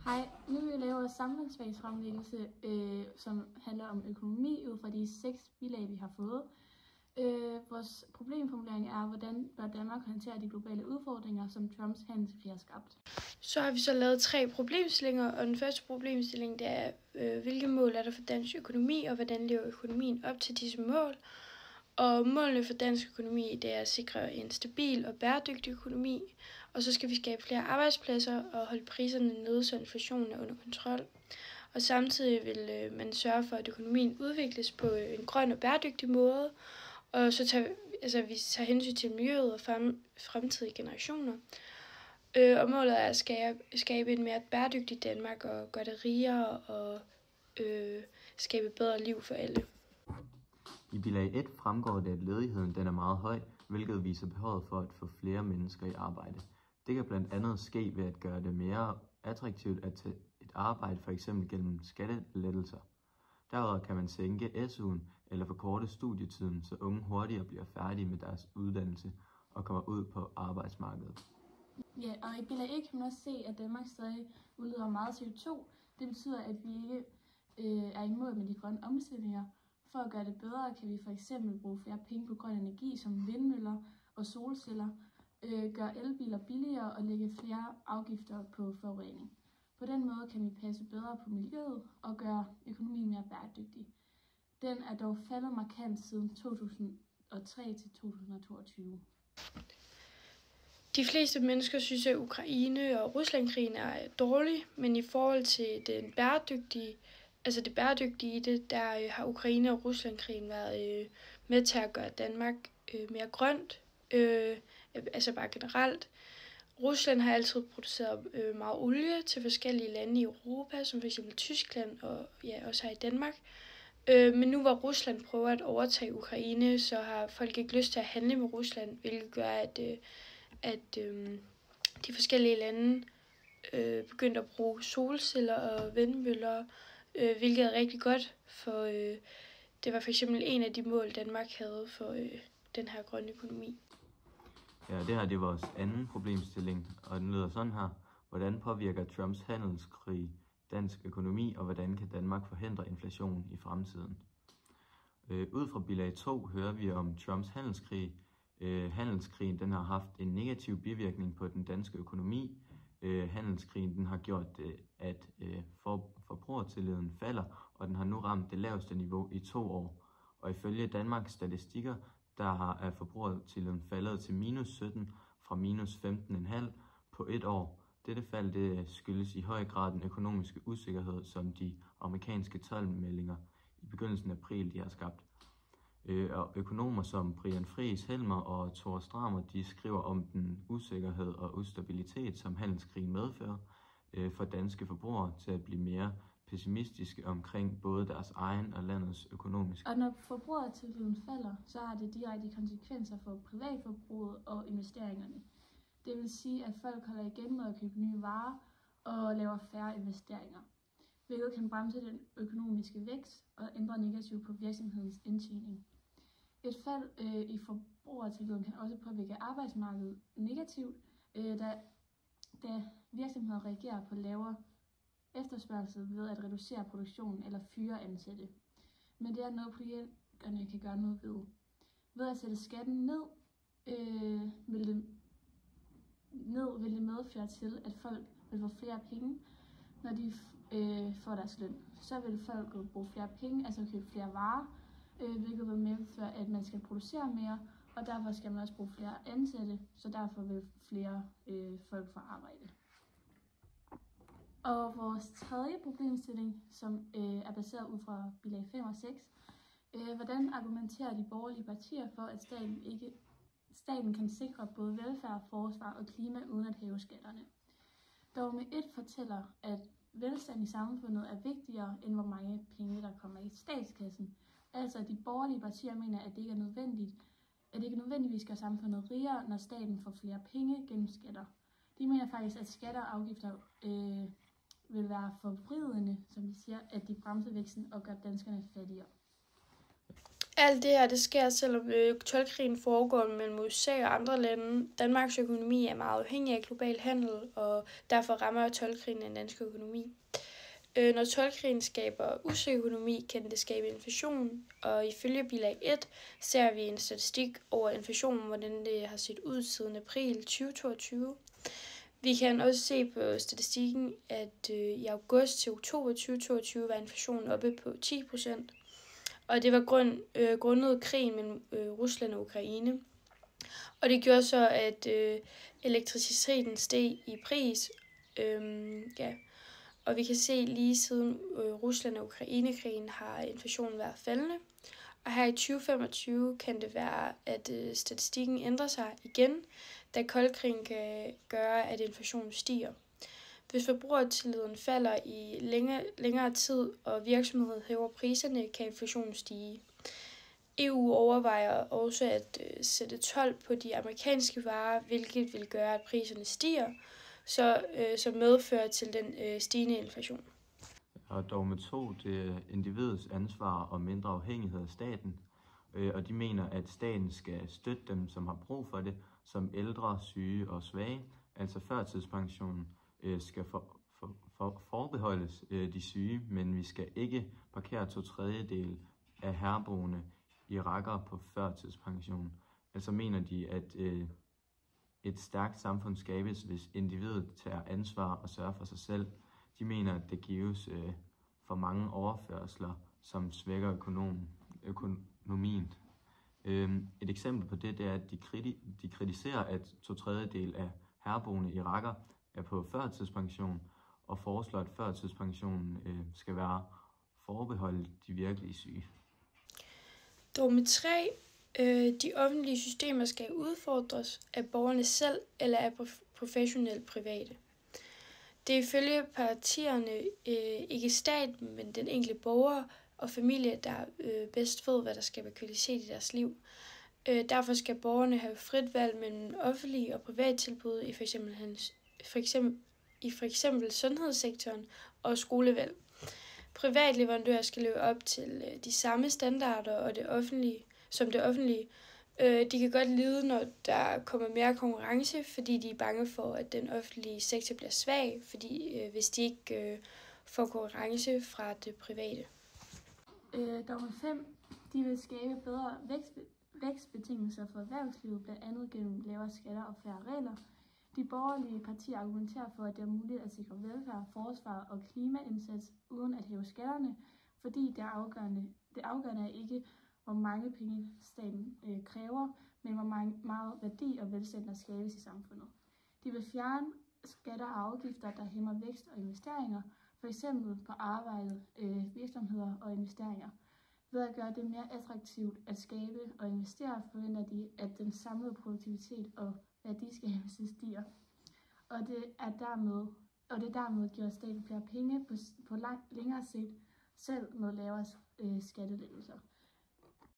Hej, nu vil jeg lave en samfundsfagsfremlæggelse, som handler om økonomi ud fra de 6 bilag, vi har fået. Vores problemformulering er, hvordan bør Danmark håndtere de globale udfordringer, som Trumps handelskrig har skabt. Så har vi så lavet 3 problemstillinger, og den første problemstilling det er, hvilke mål er der for dansk økonomi, og hvordan lever økonomien op til disse mål. Og målene for dansk økonomi det er at sikre en stabil og bæredygtig økonomi, og så skal vi skabe flere arbejdspladser og holde priserne nede, så inflationen er under kontrol. Og samtidig vil man sørge for, at økonomien udvikles på en grøn og bæredygtig måde, og så vi tager hensyn til miljøet og fremtidige generationer. Og målet er at skabe et mere bæredygtigt Danmark og gøre det rigere og skabe bedre liv for alle. I bilag 1 fremgår det, at ledigheden den er meget høj, hvilket viser behovet for at få flere mennesker i arbejde. Det kan blandt andet ske ved at gøre det mere attraktivt at tage et arbejde, f.eks. gennem skattelettelser. Derudover kan man sænke SU'en eller forkorte studietiden, så unge hurtigere bliver færdige med deres uddannelse og kommer ud på arbejdsmarkedet. Ja, og i bilag 1 kan man også se, at Danmark stadig udleder meget CO2. Det betyder, at vi ikke er i mål med de grønne omstillinger. For at gøre det bedre, kan vi f.eks. bruge flere penge på grøn energi, som vindmøller og solceller, gøre elbiler billigere og lægge flere afgifter på forurening. På den måde kan vi passe bedre på miljøet og gøre økonomien mere bæredygtig. Den er dog faldet markant siden 2003 til 2022. De fleste mennesker synes, at Ukraine- og Ruslandkrigen er dårlig, men i forhold til det bæredygtige i det, der har Ukraine- og Ruslandkrigen været med til at gøre Danmark mere grønt, bare generelt. Rusland har altid produceret meget olie til forskellige lande i Europa, som f.eks. Tyskland og også her i Danmark. Men nu hvor Rusland prøver at overtage Ukraine, så har folk ikke lyst til at handle med Rusland, hvilket gør, at de forskellige lande begyndte at bruge solceller og vindmøller, hvilket er rigtig godt, for det var for eksempel en af de mål, Danmark havde for den her grønne økonomi. Ja, det her det er vores anden problemstilling, og den lyder sådan her. Hvordan påvirker Trumps handelskrig dansk økonomi, og hvordan kan Danmark forhindre inflation i fremtiden? Ud fra bilag 2 hører vi om Trumps handelskrig. Handelskrigen den har haft en negativ bivirkning på den danske økonomi. Handelskrigen den har gjort, at forbrugertilliden falder, og den har nu ramt det laveste niveau i 2 år. Og ifølge Danmarks statistikker, der er forbrugertilliden faldet til -17 fra -15,5 på 1 år. Dette fald det skyldes i høj grad den økonomiske usikkerhed, som de amerikanske tolvmeldinger i begyndelsen af april de har skabt. Og økonomer som Brian Friis Helmer og Thor Stramer, de skriver om den usikkerhed og ustabilitet, som handelskrigen medfører for danske forbrugere til at blive mere pessimistiske omkring både deres egen og landets økonomiske. Og når forbrugertilliden falder, så har det direkte konsekvenser for privatforbruget og investeringerne. Det vil sige, at folk holder igen med at købe nye varer og laver færre investeringer, hvilket kan bremse den økonomiske vækst og ændre negativt på virksomhedens indtjening. Et fald i forbrugertilliden kan også påvirke arbejdsmarkedet negativt, da virksomheder reagerer på lavere efterspørgsel ved at reducere produktionen eller fyre ansatte. Men det er noget, politikerne kan gøre noget ved. Ved at sætte skatten ned, vil det medføre til, at folk vil få flere penge, når de får deres løn. Så vil folk bruge flere penge, altså købe flere varer, hvilket vil medføre, at man skal producere mere, og derfor skal man også bruge flere ansatte, så derfor vil flere folk få arbejde. Og vores tredje problemstilling, som er baseret ud fra bilag 5 og 6, hvordan argumenterer de borgerlige partier for, at staten kan sikre både velfærd, forsvar og klima uden at hæve skatterne? Dogme 1 fortæller, at velstand i samfundet er vigtigere, end hvor mange penge, der kommer i statskassen. Altså, de borgerlige partier mener, at det ikke nødvendigvis gør samfundet rigere, når staten får flere penge gennem skatter. De mener faktisk, at skatter og afgifter vil være forvridende, som de siger, at de bremser væksten og gør danskerne fattigere. Alt det her, det sker, selvom toldkrigen foregår mellem USA og andre lande. Danmarks økonomi er meget afhængig af global handel, og derfor rammer toldkrigen den danske økonomi. Når toldkrigen skaber usikker økonomi, kan det skabe inflation, og ifølge bilag 1 ser vi en statistik over inflationen, hvordan det har set ud siden april 2022. Vi kan også se på statistikken, at i august til oktober 2022 var inflationen oppe på 10%, og det var grundet krigen mellem Rusland og Ukraine. Og det gjorde så, at elektriciteten steg i pris. Og vi kan se, lige siden Rusland og Ukraine-krigen har inflationen været faldende. Og her i 2025 kan det være, at statistikken ændrer sig igen, da koldkrigen kan gøre, at inflationen stiger. Hvis forbrugertilliden falder i længere tid, og virksomheder hæver priserne, kan inflationen stige. EU overvejer også at sætte told på de amerikanske varer, hvilket vil gøre, at priserne stiger, som medfører til den stigende inflation. Og dogme 2, det er individets ansvar og mindre afhængighed af staten, og de mener, at staten skal støtte dem, som har brug for det, som ældre, syge og svage. Altså førtidspensionen skal forbeholdes de syge, men vi skal ikke parkere 2/3 af herboende irakere på førtidspension. Altså mener de, at et stærkt samfund skabes, hvis individet tager ansvar og sørger for sig selv. De mener, at det gives for mange overførsler, som svækker økonomien. Et eksempel på det er, at de kritiserer, at 2/3 af herboende irakere er på førtidspension, og foreslår, at førtidspensionen skal være forbeholdt de virkelige syge. Dogme 3. De offentlige systemer skal udfordres af borgerne selv eller af professionelle private. Det er ifølge partierne ikke staten, men den enkelte borger og familie, der bedst ved, hvad der skaber kvalitet i deres liv. Derfor skal borgerne have frit valg mellem offentlige og private tilbud i for eksempel sundhedssektoren og skolevalg. Private leverandører skal leve op til de samme standarder og som det offentlige. De kan godt lide, når der kommer mere konkurrence, fordi de er bange for, at den offentlige sektor bliver svag, hvis de ikke får konkurrence fra det private. Dogme 5. De vil skabe bedre vækstbetingelser for erhvervslivet, blandt andet gennem lavere skatter og færre regler. De borgerlige partier argumenterer for, at det er muligt at sikre velfærd, forsvar og klimaindsats uden at hæve skatterne, fordi det afgørende er ikke, hvor mange penge staten kræver, men hvor meget værdi og velstand der skabes i samfundet. De vil fjerne skatter og afgifter, der hæmmer vækst og investeringer, f.eks. på arbejde, virksomheder og investeringer. Ved at gøre det mere attraktivt at skabe og investere, forventer de, at den samlede produktivitet og værdiskabelse stiger, og det dermed giver staten flere penge på længere sigt, selv med lavere skattelettelser.